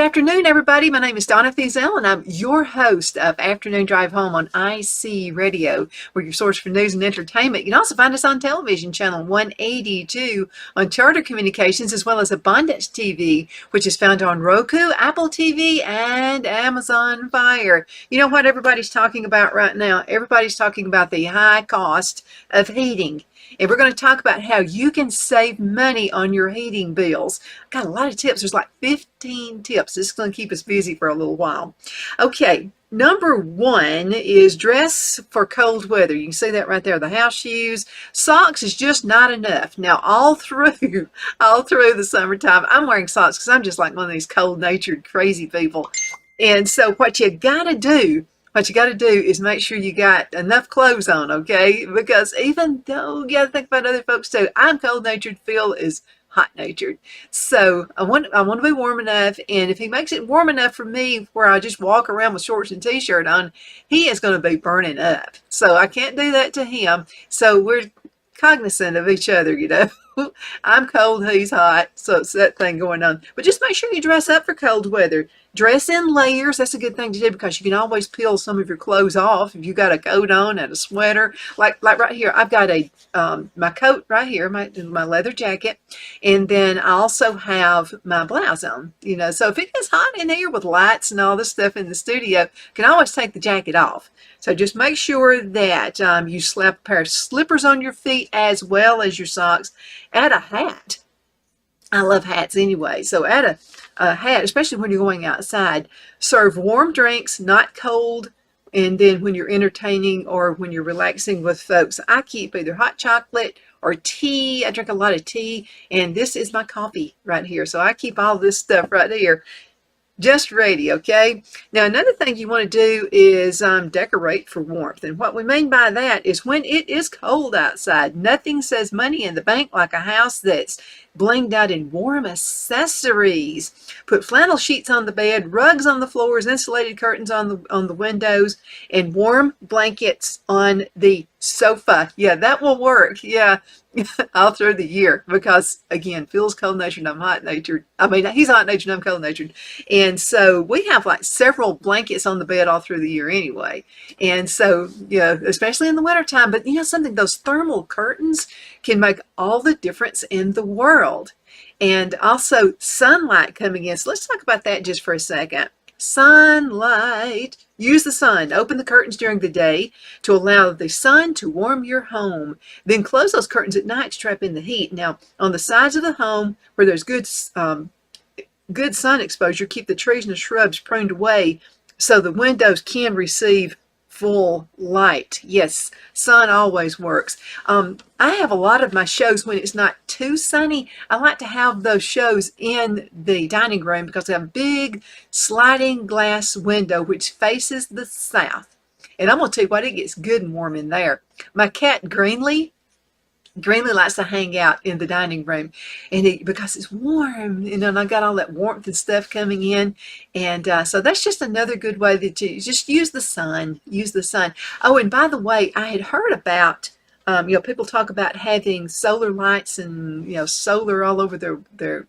afternoon, everybody. My name is Donna Thiesel, and I'm your host of Afternoon Drive Home on IC Radio. We're your source for news and entertainment. You can also find us on television, channel 182 on Charter Communications, as well as Abundance TV, which is found on Roku, Apple TV, and Amazon Fire. You know what everybody's talking about right now? Everybody's talking about the high cost of heating. And we're going to talk about how you can save money on your heating bills. Got a lot of tips. There's like 15 tips. This is going to keep us busy for a little while. Okay, number one is dress for cold weather. You can see that right there. The house shoes. Socks is just not enough. Now, all through the summertime, I'm wearing socks because I'm just like one of these cold-natured, crazy people. And so what you got to do is make sure you got enough clothes on, okay? Because even though you got to think about other folks too, I'm cold-natured, Phil is hot-natured. So I want to be warm enough, and if he makes it warm enough for me where I just walk around with shorts and t-shirt on, he is going to be burning up. So I can't do that to him. So we're cognizant of each other, you know. I'm cold, he's hot, so it's that thing going on. But just make sure you dress up for cold weather. Dress in layers. That's a good thing to do because you can always peel some of your clothes off if you got a coat on and a sweater. Like right here, I've got a my coat right here, my leather jacket, and then I also have my blouse on. You know, so if it gets hot in here with lights and all this stuff in the studio, you can always take the jacket off. So just make sure that you slap a pair of slippers on your feet as well as your socks. Add a hat. I love hats anyway, so add a hat, especially when you're going outside. Serve warm drinks, not cold, and then when you're entertaining or when you're relaxing with folks, I keep either hot chocolate or tea. I drink a lot of tea, and this is my coffee right here, so I keep all this stuff right here just ready, okay? Now, another thing you want to do is decorate for warmth. And what we mean by that is when it is cold outside, nothing says money in the bank like a house that's blinged out in warm accessories. Put flannel sheets on the bed, rugs on the floors, insulated curtains on the windows, and warm blankets on the sofa. Yeah, that will work. Yeah, all through the year because, again, Phil's cold-natured, I'm hot-natured. I mean, he's hot-natured, I'm cold-natured. And so we have like several blankets on the bed all through the year anyway. And so, yeah, especially in the wintertime. But you know something? Those thermal curtains can make all the difference in the world. And also sunlight coming in. So let's talk about that just for a second. Sunlight. Use the sun. Open the curtains during the day to allow the sun to warm your home. Then close those curtains at night to trap in the heat. Now, on the sides of the home where there's good sun exposure, keep the trees and the shrubs pruned away so the windows can receive full light. Yes, sun always works. I have a lot of my shows when it's not too sunny. I like to have those shows in the dining room because I have a big sliding glass window which faces the south. And I'm going to tell you what, it gets good and warm in there. My cat Greenlee likes to hang out in the dining room, and because it's warm, you know, and I got all that warmth and stuff coming in, and so that's just another good way that you just use the sun. Use the sun. Oh, and by the way, I had heard about you know, people talk about having solar lights and you know solar all over the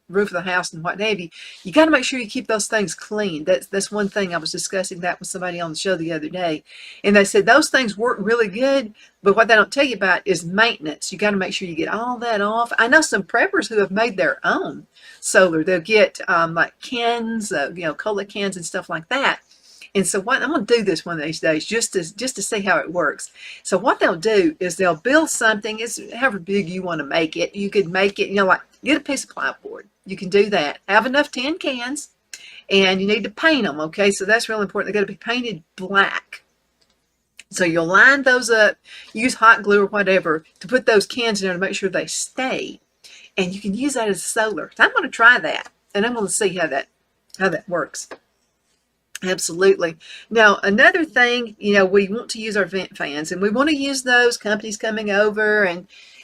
roof of the house and what have you. You got to make sure you keep those things clean. That's one thing. I was discussing that with somebody on the show the other day, and they said those things work really good, but what they don't tell you about is maintenance. You got to make sure you get all that off. I know some preppers who have made their own solar. They'll get like cans, you know, cola cans and stuff like that. And so what I'm going to do this one of these days just to see how it works. So what they'll do is they'll build something. It's however big you want to make it. You could make it, you know, like get a piece of plywood. You can do that. Have enough tin cans, and you need to paint them. Okay, so that's really important. They've got to be painted black. So you'll line those up. Use hot glue or whatever to put those cans in there to make sure they stay. And you can use that as solar. So I'm going to try that, and I'm going to see how that works. Absolutely. Now, another thing, you know, we want to use our vent fans, and we want to use those companies coming over,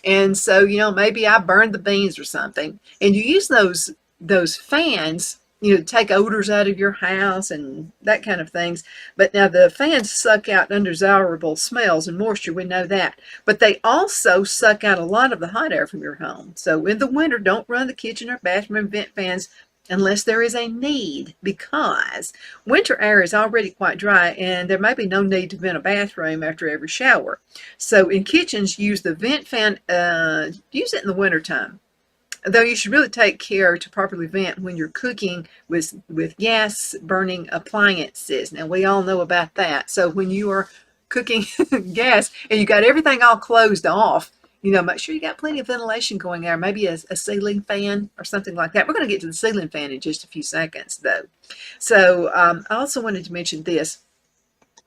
and so, you know, maybe I burned the beans or something, and you use those fans, you know, to take odors out of your house and that kind of things. But now the fans suck out undesirable smells and moisture, we know that. But they also suck out a lot of the hot air from your home. So in the winter, don't run the kitchen or bathroom vent fans unless there is a need, because winter air is already quite dry and there may be no need to vent a bathroom after every shower. So in kitchens, use the vent fan, use it in the wintertime. Though you should really take care to properly vent when you're cooking with gas burning appliances. Now, we all know about that. So when you are cooking gas and you got everything all closed off, make sure you got plenty of ventilation going there, maybe a ceiling fan or something like that. We're going to get to the ceiling fan in just a few seconds, though. So I also wanted to mention this,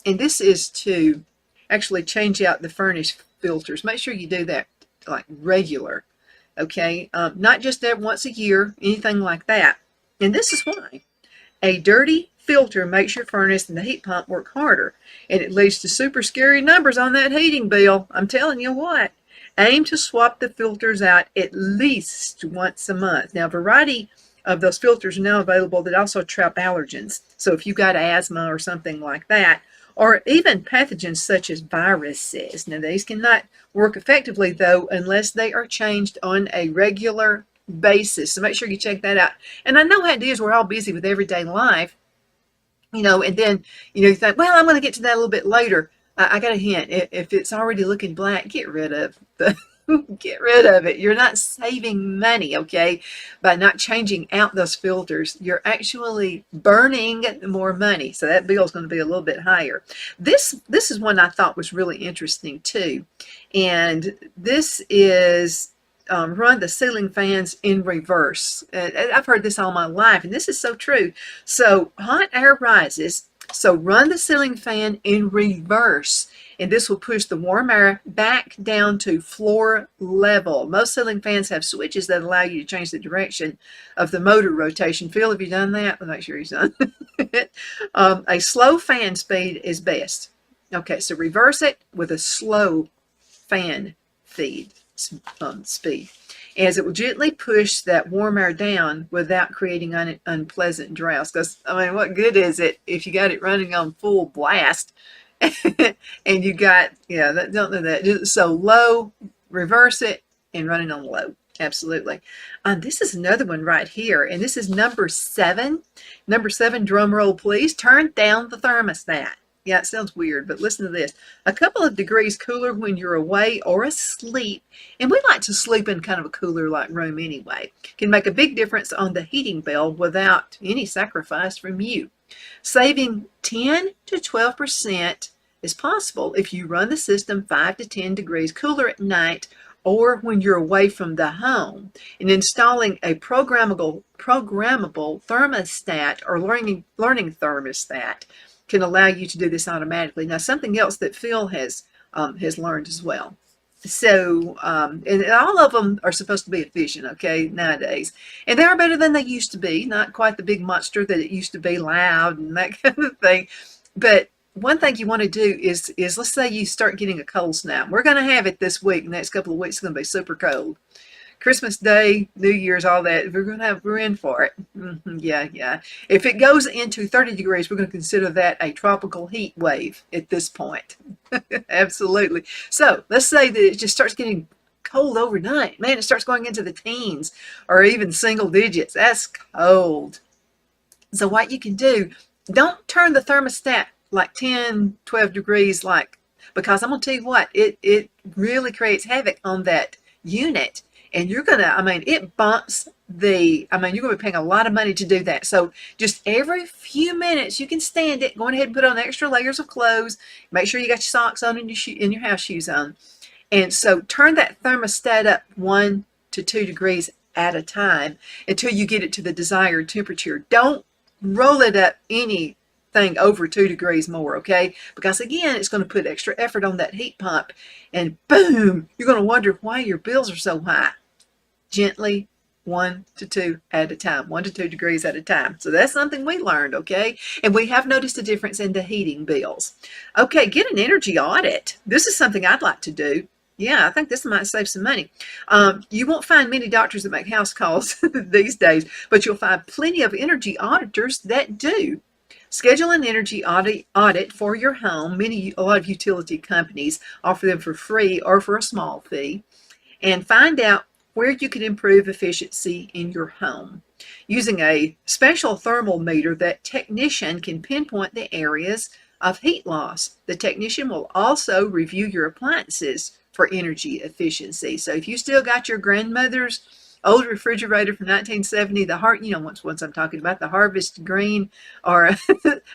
and this is to actually change out the furnace filters. Make sure you do that like regular, okay? Not just there once a year, anything like that. And this is why. A dirty filter makes your furnace and the heat pump work harder, and it leads to super scary numbers on that heating bill. I'm telling you what. Aim to swap the filters out at least once a month. Now, a variety of those filters are now available that also trap allergens. So if you've got asthma or something like that, or even pathogens such as viruses. Now, these cannot work effectively, though, unless they are changed on a regular basis. So make sure you check that out. And I know how it is. We're all busy with everyday life, and then, you think, well, I'm going to get to that a little bit later. I got a hint. If it's already looking black, get rid of it. You're not saving money, okay, by not changing out those filters. You're actually burning more money. So that bill is going to be a little bit higher. This is one I thought was really interesting too. And this is run the ceiling fans in reverse. I've heard this all my life, and this is so true. So hot air rises. So run the ceiling fan in reverse, and this will push the warm air back down to floor level. Most ceiling fans have switches that allow you to change the direction of the motor rotation. Phil, have you done that? Well, make sure he's done it. A slow fan speed is best. Okay, so reverse it with a slow fan speed, as it will gently push that warm air down without creating unpleasant drafts. Because, what good is it if you got it running on full blast and you got, don't know that. So low, reverse it, and running on low. Absolutely. This is another one right here, and this is number 7. Number 7, drum roll, please. Turn down the thermostat. Yeah, it sounds weird, but listen to this. A couple of degrees cooler when you're away or asleep, and we like to sleep in kind of a cooler-like room anyway, can make a big difference on the heating bill without any sacrifice from you. Saving 10 to 12% is possible if you run the system 5 to 10 degrees cooler at night or when you're away from the home. And installing a programmable thermostat or learning thermostat can allow you to do this automatically. Now, something else that Phil has learned as well. So, and all of them are supposed to be efficient, okay, nowadays. And they are better than they used to be. Not quite the big monster that it used to be, loud and that kind of thing. But one thing you want to do is let's say you start getting a cold snap. We're going to have it this week. The next couple of weeks is going to be super cold. Christmas Day, New Year's, all that. We're in for it. Yeah. If it goes into 30 degrees, we're going to consider that a tropical heat wave at this point. Absolutely. So let's say that it just starts getting cold overnight. Man, it starts going into the teens or even single digits. That's cold. So what you can do, don't turn the thermostat like 10, 12 degrees, because I'm going to tell you what, it really creates havoc on that unit. And you're going to, it bumps you're going to be paying a lot of money to do that. So just every few minutes, you can stand it. Go ahead and put on extra layers of clothes. Make sure you got your socks on and your house shoes on. And so turn that thermostat up 1 to 2 degrees at a time until you get it to the desired temperature. Don't roll it up anything over 2 degrees more, okay? Because again, it's going to put extra effort on that heat pump, and boom, you're going to wonder why your bills are so high. Gently, 1 to 2 at a time, 1 to 2 degrees at a time. So that's something we learned, okay? And we have noticed a difference in the heating bills. Okay, get an energy audit. This is something I'd like to do. Yeah, I think this might save some money. You won't find many doctors that make house calls these days, but you'll find plenty of energy auditors that do. Schedule an energy audit for your home. A lot of utility companies offer them for free or for a small fee. And find out where you can improve efficiency in your home. using a special thermal meter that technician can pinpoint the areas of heat loss. The technician will also review your appliances for energy efficiency. So if you still got your grandmother's old refrigerator from 1970, the heart, once I'm talking about the Harvest Green or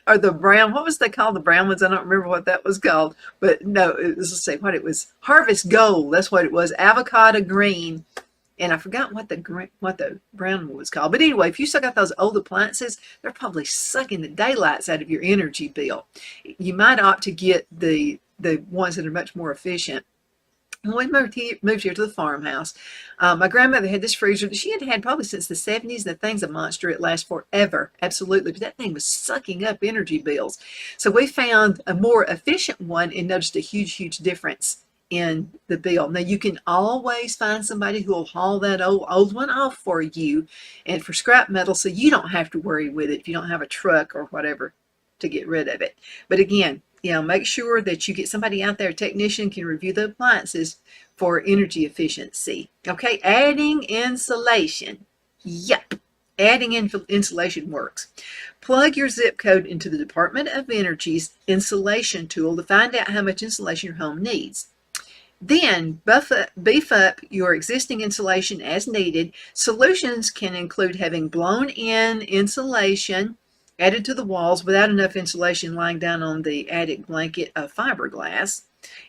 or the brown, what was they called, the brown ones? I don't remember what that was called, but no, let's say what it was, Harvest Gold. That's what it was, avocado green. And I forgot what the brown one was called. But anyway, if you still got those old appliances, they're probably sucking the daylights out of your energy bill. You might opt to get the ones that are much more efficient. When we moved here to the farmhouse, my grandmother had this freezer that she had probably since the 70s. The thing's a monster. It lasts forever. Absolutely. But that thing was sucking up energy bills. So we found a more efficient one and noticed a huge, huge difference in the bill. Now you can always find somebody who will haul that old one off for you and for scrap metal, so you don't have to worry with it if you don't have a truck or whatever to get rid of it. But again, make sure that you get somebody out there, a technician can review the appliances for energy efficiency. Okay, adding insulation. Yep, adding insulation works. Plug your zip code into the Department of Energy's insulation tool to find out how much insulation your home needs. Then beef up your existing insulation as needed. Solutions can include having blown-in insulation added to the walls without enough insulation lying down on the attic blanket of fiberglass,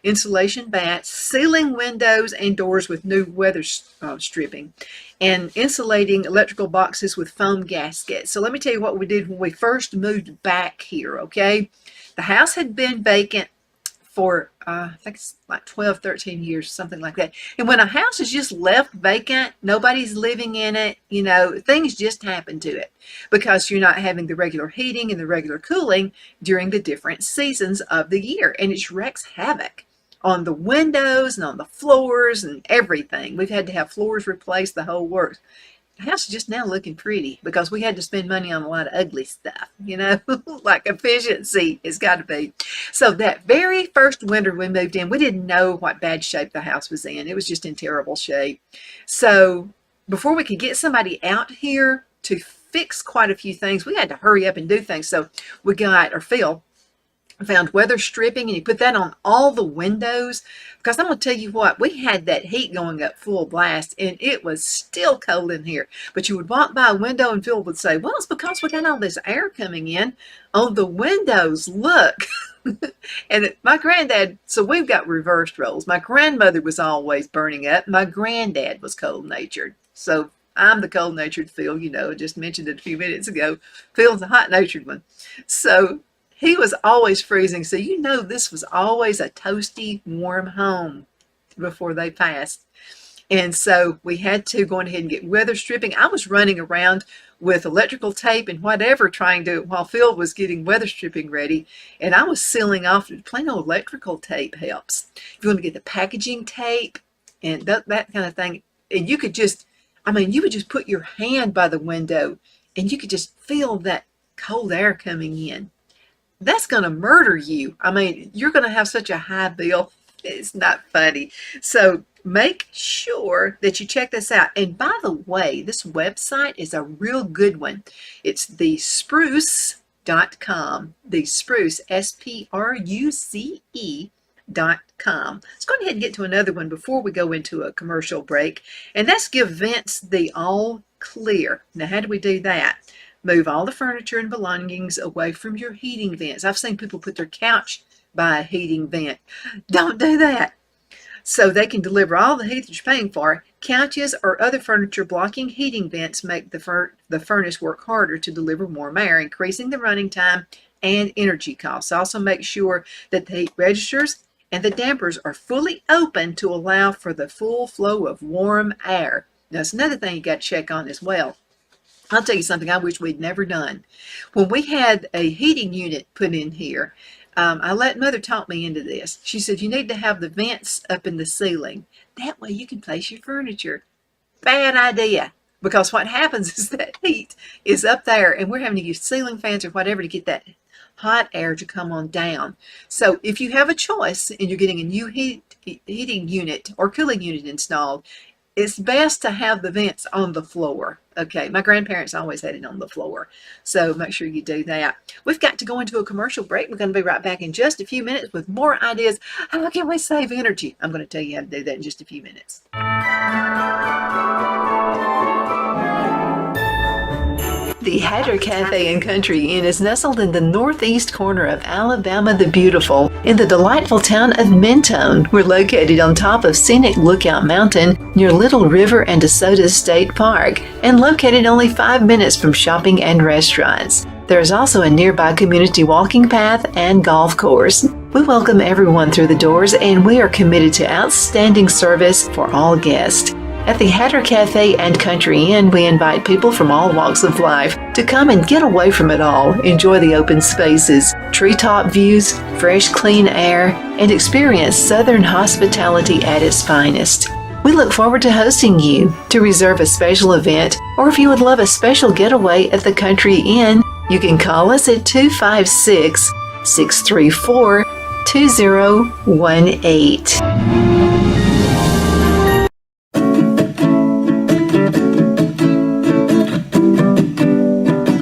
insulation bats, sealing windows and doors with new weather stripping, and insulating electrical boxes with foam gaskets. So let me tell you what we did when we first moved back here, okay? The house had been vacant for I think it's like 12, 13 years, something like that. And when a house is just left vacant, nobody's living in it, things just happen to it because you're not having the regular heating and the regular cooling during the different seasons of the year. And it wreaks havoc on the windows and on the floors and everything. We've had to have floors replaced, the whole works. The house is just now looking pretty because we had to spend money on a lot of ugly stuff, like efficiency has got to be. So that very first winter we moved in, we didn't know what bad shape the house was in. It was just in terrible shape. So before we could get somebody out here to fix quite a few things, we had to hurry up and do things. So we got, or Phil found weather stripping, and he put that on all the windows, because I'm going to tell you what, we had that heat going up full blast and it was still cold in here. But you would walk by a window and Phil would say, well, it's because we got all this air coming in on the windows, look. And my granddad, so we've got reversed roles. My grandmother was always burning up. My granddad was cold-natured. So I'm the cold-natured Phil, I just mentioned it a few minutes ago. Phil's a hot-natured one. So he was always freezing, so this was always a toasty, warm home before they passed. And so we had to go ahead and get weather stripping. I was running around with electrical tape and whatever trying to, while Phil was getting weather stripping ready, and I was sealing off. Plain old electrical tape helps. If you want to get the packaging tape and that kind of thing, and you could just, you would just put your hand by the window and you could just feel that cold air coming in. That's going to murder you. You're going to have such a high bill. It's not funny. So make sure that you check this out. And by the way, this website is a real good one. It's thespruce.com. The Spruce, SPRUCE.com. Let's go ahead and get to another one before we go into a commercial break. And that's give vents the all clear. Now, how do we do that? Move all the furniture and belongings away from your heating vents. I've seen people put their couch by a heating vent. Don't do that. So they can deliver all the heat that you're paying for. Couches or other furniture blocking heating vents make the furnace work harder to deliver warm air, increasing the running time and energy costs. Also make sure that the heat registers and the dampers are fully open to allow for the full flow of warm air. Now, that's another thing you got to check on as well. I'll tell you something I wish we'd never done. When we had a heating unit put in here, I let Mother talk me into this. She said, you need to have the vents up in the ceiling. That way you can place your furniture. Bad idea. Because what happens is that heat is up there and we're having to use ceiling fans or whatever to get that hot air to come on down. So if you have a choice and you're getting a new heating unit or cooling unit installed, it's best to have the vents on the floor. Okay, my grandparents always had it on the floor, so make sure you do that. We've got to go into a commercial break. We're going to be right back in just a few minutes with more ideas. How can we save energy? I'm going to tell you how to do that in just a few minutes. The Hatter Cafe and Country Inn is nestled in the northeast corner of Alabama the Beautiful in the delightful town of Mentone. We're located on top of scenic Lookout Mountain near Little River and DeSoto State Park and located only 5 minutes from shopping and restaurants. There is also a nearby community walking path and golf course. We welcome everyone through the doors and we are committed to outstanding service for all guests. At the Hatter Cafe and Country Inn, we invite people from all walks of life to come and get away from it all, enjoy the open spaces, treetop views, fresh, clean air, and experience Southern hospitality at its finest. We look forward to hosting you. To reserve a special event, or if you would love a special getaway at the Country Inn, you can call us at 256-634-2018.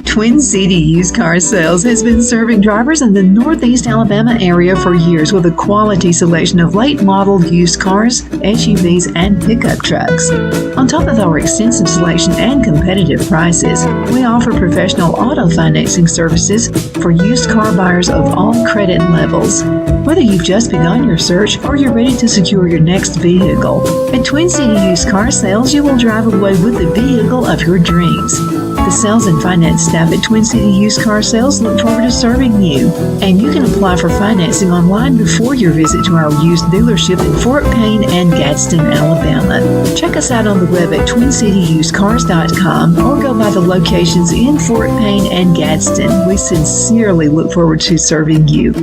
Twin City Used Car Sales has been serving drivers in the Northeast Alabama area for years with a quality selection of late model used cars, SUVs, and pickup trucks. On top of our extensive selection and competitive prices, we offer professional auto financing services for used car buyers of all credit levels. Whether you've just begun your search or you're ready to secure your next vehicle, at Twin City Used Car Sales, you will drive away with the vehicle of your dreams. The sales and finance staff at Twin City Used Car Sales look forward to serving you, and you can apply for financing online before your visit to our used dealership in Fort Payne and Gadsden, Alabama. Check us out on the web at twincityusedcars.com or go by the locations in Fort Payne and Gadsden. We sincerely look forward to serving you.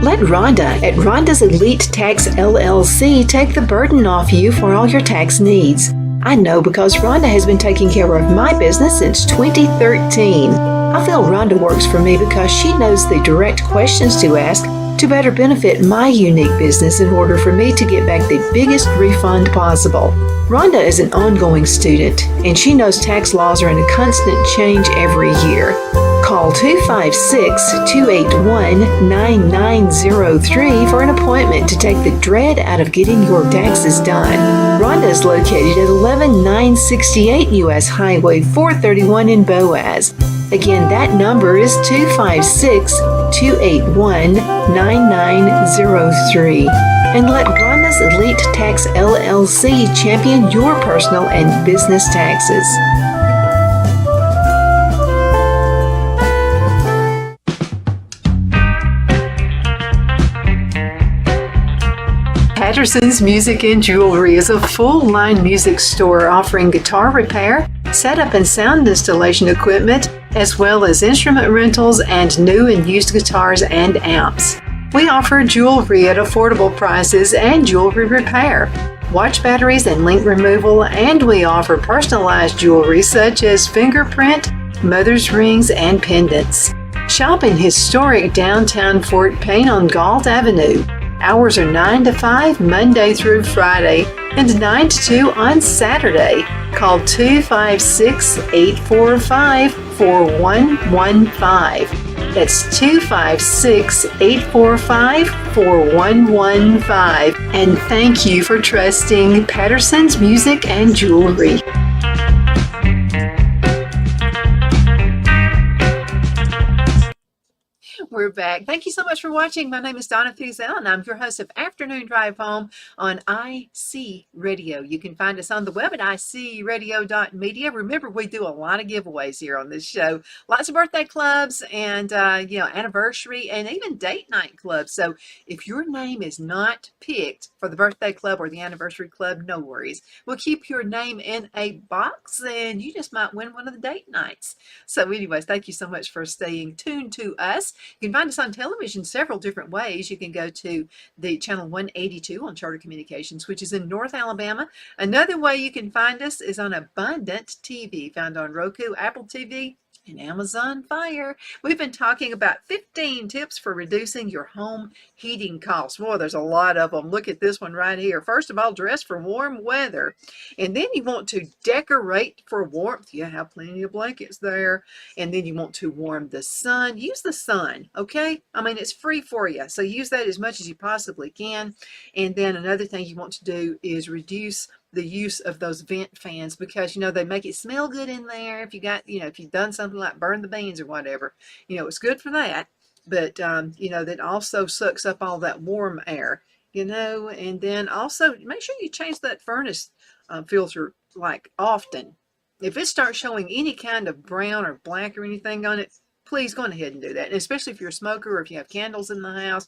Let Rhonda at Rhonda's Elite Tax LLC take the burden off you for all your tax needs. I know because Rhonda has been taking care of my business since 2013. I feel Rhonda works for me because she knows the direct questions to ask to better benefit my unique business in order for me to get back the biggest refund possible. Rhonda is an ongoing student, and she knows tax laws are in a constant change every year. Call 256-281-9903 for an appointment to take the dread out of getting your taxes done. Rhonda is located at 11968 U.S. Highway 431 in Boaz. Again, that number is 256-281-9903. And let Rhonda's Elite Tax LLC champion your personal and business taxes. Patterson's Music and Jewelry is a full-line music store offering guitar repair, setup and sound installation equipment, as well as instrument rentals and new and used guitars and amps. We offer jewelry at affordable prices and jewelry repair, watch batteries and link removal, and we offer personalized jewelry such as fingerprint, mother's rings, and pendants. Shop in historic downtown Fort Payne on Galt Avenue. Hours are 9 to 5 Monday through Friday and 9 to 2 on Saturday. Call 256-845-4115. That's 256-845-4115. And thank you for trusting Patterson's Music and Jewelry. We're back. Thank you so much for watching. My name is Donna Thiesel, and I'm your host of Afternoon Drive Home on IC Radio. You can find us on the web at icradio.media. Remember, we do a lot of giveaways here on this show. Lots of birthday clubs and, anniversary and even date night clubs. So if your name is not picked for the birthday club or the anniversary club, no worries. We'll keep your name in a box and you just might win one of the date nights. So anyways, thank you so much for staying tuned to us. You can find us on television several different ways. You can go to the channel 182 on Charter Communications, which is in North Alabama. Another way you can find us is on Abundant TV, found on Roku, Apple TV, and Amazon Fire. We've been talking about 15 tips for reducing your home heating costs. Boy, there's a lot of them. Look at this one right here. First of all, dress for warm weather. And then you want to decorate for warmth. You have plenty of blankets there. And then you want to warm the sun. Use the sun, okay? I mean, it's free for you. So use that as much as you possibly can. And then another thing you want to do is reduce the use of those vent fans, because they make it smell good in there. If you got, if you've done something like burn the beans or whatever, it's good for that. But that also sucks up all that warm air, and then also make sure you change that furnace filter like often. If it starts showing any kind of brown or black or anything on it, please go ahead and do that. And especially if you're a smoker or if you have candles in the house.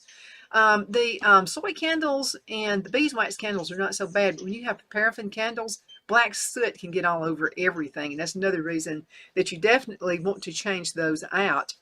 The soy candles and the beeswax candles are not so bad, but when you have paraffin candles, black soot can get all over everything. And that's another reason that you definitely want to change those out.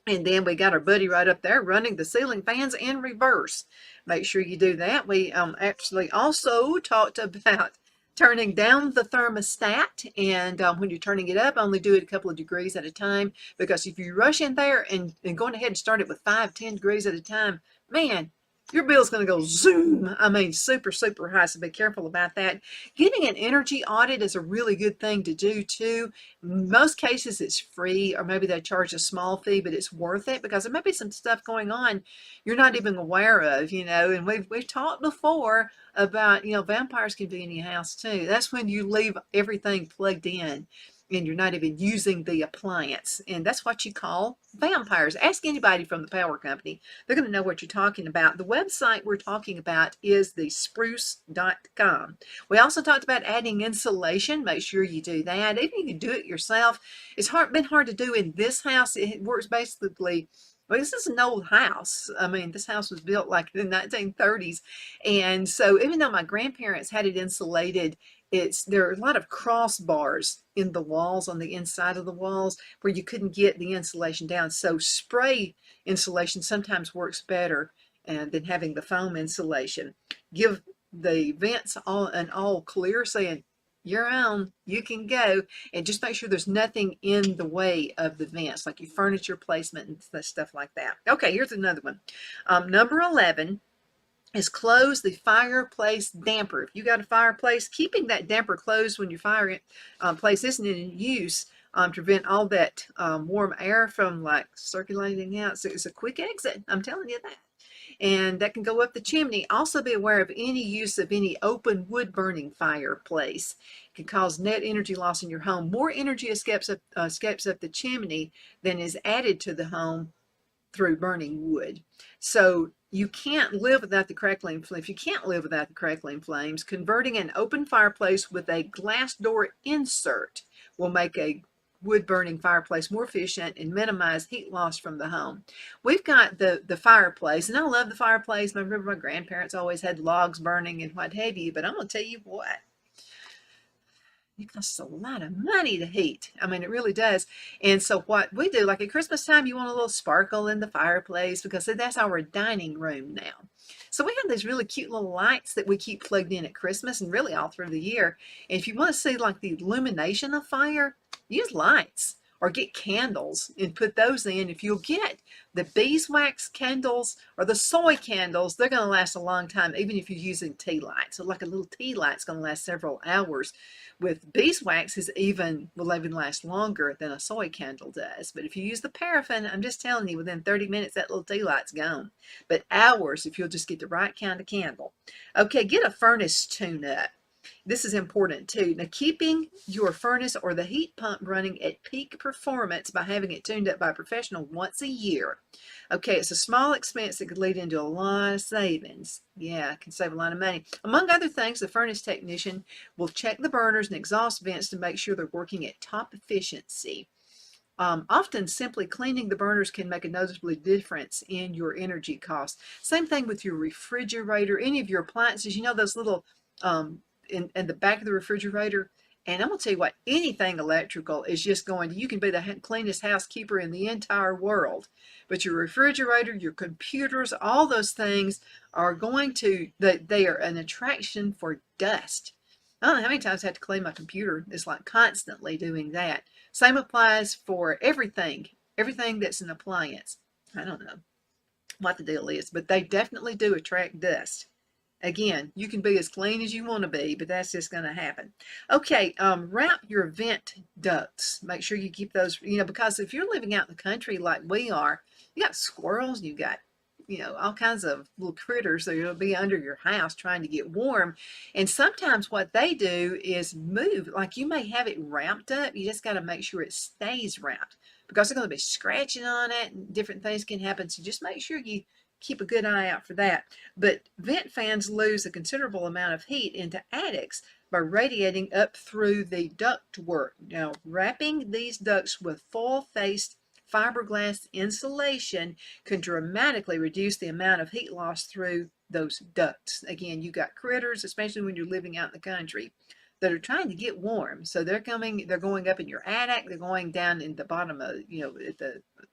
And then we got our buddy right up there running the ceiling fans in reverse. Make sure you do that. We actually also talked about turning down the thermostat, and when you're turning it up, only do it a couple of degrees at a time, because if you rush in there and going ahead and start it with 5-10 degrees at a time, man, your bill's going to go zoom. I mean, super, super high. So be careful about that. Getting an energy audit is a really good thing to do too. In most cases, it's free, or maybe they charge a small fee, but it's worth it because there may be some stuff going on you're not even aware of, and we've talked before about, vampires can be in your house too. That's when you leave everything plugged in and you're not even using the appliance. And that's what you call vampires. Ask anybody from the power company. They're going to know what you're talking about. The website we're talking about is thespruce.com. We also talked about adding insulation. Make sure you do that. Even you can do it yourself. It's been hard to do in this house. It works basically. Well, this is an old house. I mean, this house was built like in the 1930s. And so even though my grandparents had it insulated, there are a lot of crossbars in the walls, on the inside of the walls, where you couldn't get the insulation down. So spray insulation sometimes works better than having the foam insulation. Give the vents an all clear, saying, you're on, you can go, and just make sure there's nothing in the way of the vents, like your furniture placement and stuff like that. Okay, here's another one. Number 11 is close the fireplace damper. If you got a fireplace, keeping that damper closed when your fireplace isn't in use to prevent all that warm air from like circulating out. So it's a quick exit, I'm telling you that. And that can go up the chimney. Also be aware of any use of any open wood burning fireplace. It can cause net energy loss in your home. More energy escapes up the chimney than is added to the home through burning wood. So you can't live without the crackling flames. If you can't live without the crackling flames, converting an open fireplace with a glass door insert will make a wood burning fireplace more efficient and minimize heat loss from the home. We've got the fireplace, and I love the fireplace. I remember my grandparents always had logs burning and what have you, but I'm going to tell you what, it costs a lot of money to heat. I mean, it really does. And so what we do, like at Christmas time, you want a little sparkle in the fireplace because that's our dining room now. So we have these really cute little lights that we keep plugged in at Christmas and really all through the year. And if you want to see like the illumination of fire, use lights or get candles and put those in. If you'll get the beeswax candles or the soy candles, they're going to last a long time, even if you're using tea light. So like a little tea light's going to last several hours. With beeswax, will even last longer than a soy candle does. But if you use the paraffin, I'm just telling you, within 30 minutes, that little tea light's gone. But hours if you'll just get the right kind of candle. Okay, get a furnace tune-up. This is important too. Now, keeping your furnace or the heat pump running at peak performance by having it tuned up by a professional once a year. Okay, it's a small expense that could lead into a lot of savings. Yeah, it can save a lot of money. Among other things, the furnace technician will check the burners and exhaust vents to make sure they're working at top efficiency. Often simply cleaning the burners can make a noticeable difference in your energy costs. Same thing with your refrigerator, any of your appliances. You know those little in the back of the refrigerator. And I'm going to tell you what, anything electrical is just you can be the cleanest housekeeper in the entire world. But your refrigerator, your computers, all those things are they are an attraction for dust. I don't know how many times I had to clean my computer. It's like constantly doing that. Same applies for everything that's an appliance. I don't know what the deal is, but they definitely do attract dust. Again, you can be as clean as you want to be, but that's just going to happen. Okay, wrap your vent ducts. Make sure you keep those, because if you're living out in the country like we are, you got squirrels, you got, all kinds of little critters that will be under your house trying to get warm. And sometimes what they do is move. Like you may have it wrapped up. You just got to make sure it stays wrapped because they're going to be scratching on it and different things can happen. So just make sure you keep a good eye out for that. But vent fans lose a considerable amount of heat into attics by radiating up through the ductwork. Now, wrapping these ducts with full-faced fiberglass insulation can dramatically reduce the amount of heat loss through those ducts. Again, you got critters, especially when you're living out in the country, that are trying to get warm. So they're going up in your attic, they're going down in the bottom of, at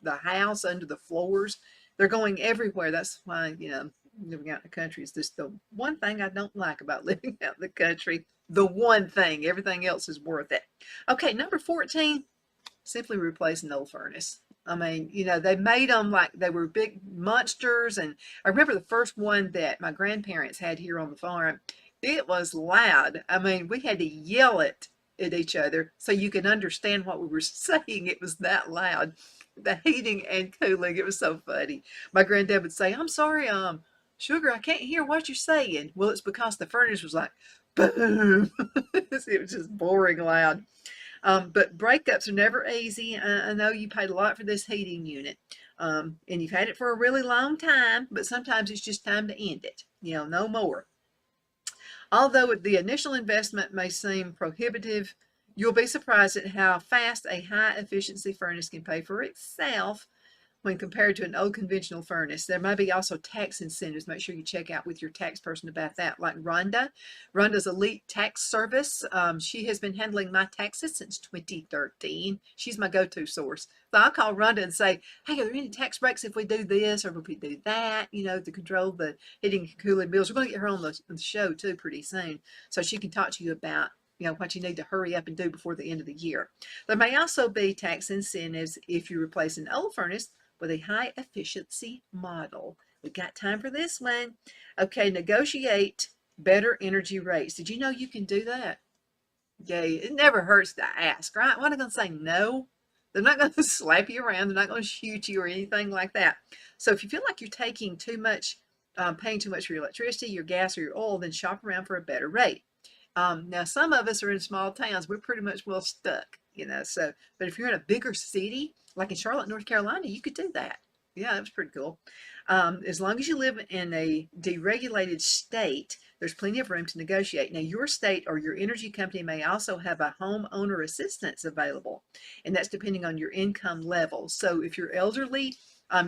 the house, under the floors. They're going everywhere. That's why, living out in the country is just the one thing I don't like about living out in the country. The one thing. Everything else is worth it. Okay, number 14, simply replace an old furnace. I mean, they made them like they were big monsters. And I remember the first one that my grandparents had here on the farm. It was loud. I mean, we had to yell it at each other so you could understand what we were saying. It was that loud. The heating and cooling, it was so funny. My granddad would say, "I'm sorry, sugar, I can't hear what you're saying." Well, it's because the furnace was like, boom. It was just boring loud. But breakups are never easy. I know you paid a lot for this heating unit, and you've had it for a really long time, but sometimes it's just time to end it. No more. Although the initial investment may seem prohibitive, you'll be surprised at how fast a high-efficiency furnace can pay for itself when compared to an old conventional furnace. There may be also tax incentives. Make sure you check out with your tax person about that, like Rhonda. Rhonda's Elite Tax Service. She has been handling my taxes since 2013. She's my go-to source. So I'll call Rhonda and say, "Hey, are there any tax breaks if we do this or if we do that, to control the heating and cooling bills?" We're going to get her on the show too pretty soon so she can talk to you about what you need to hurry up and do before the end of the year. There may also be tax incentives if you replace an old furnace with a high efficiency model. We got time for this one. Okay, negotiate better energy rates. Did you know you can do that? Yeah, it never hurts to ask, right? What are they going to say? No. They're not going to slap you around. They're not going to shoot you or anything like that. So if you feel like you're taking too much, paying too much for your electricity, your gas, or your oil, then shop around for a better rate. Now, some of us are in small towns. We're pretty much well stuck, but if you're in a bigger city, like in Charlotte, North Carolina, you could do that. Yeah, that was pretty cool. As long as you live in a deregulated state, there's plenty of room to negotiate. Now, your state or your energy company may also have a homeowner assistance available, and that's depending on your income level. So if you're elderly,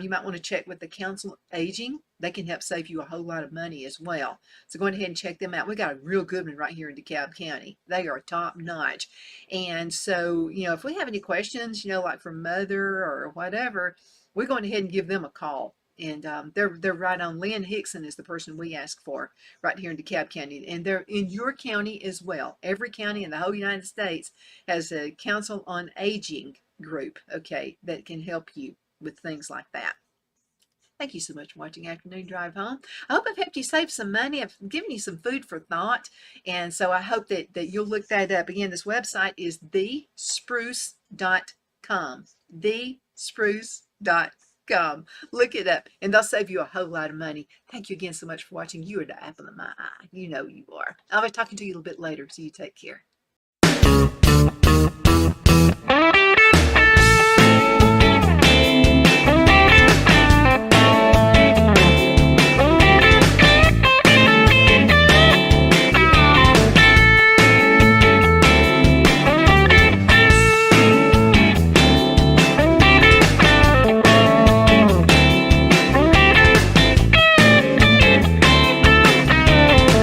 you might want to check with the Council of Aging. They can help save you a whole lot of money as well. So go ahead and check them out. We got a real good one right here in DeKalb County. They are top notch. And so, if we have any questions, like from Mother or whatever, we're going ahead and give them a call. And they're right on. Lynn Hickson is the person we ask for right here in DeKalb County. And they're in your county as well. Every county in the whole United States has a Council on Aging group, okay, that can help you with things like that. Thank you so much for watching Afternoon Drive Home. I hope I've helped you save some money. I've given you some food for thought. And so I hope that you'll look that up. Again, this website is thespruce.com. Thespruce.com. Look it up, and they'll save you a whole lot of money. Thank you again so much for watching. You are the apple of my eye. You know you are. I'll be talking to you a little bit later, so you take care.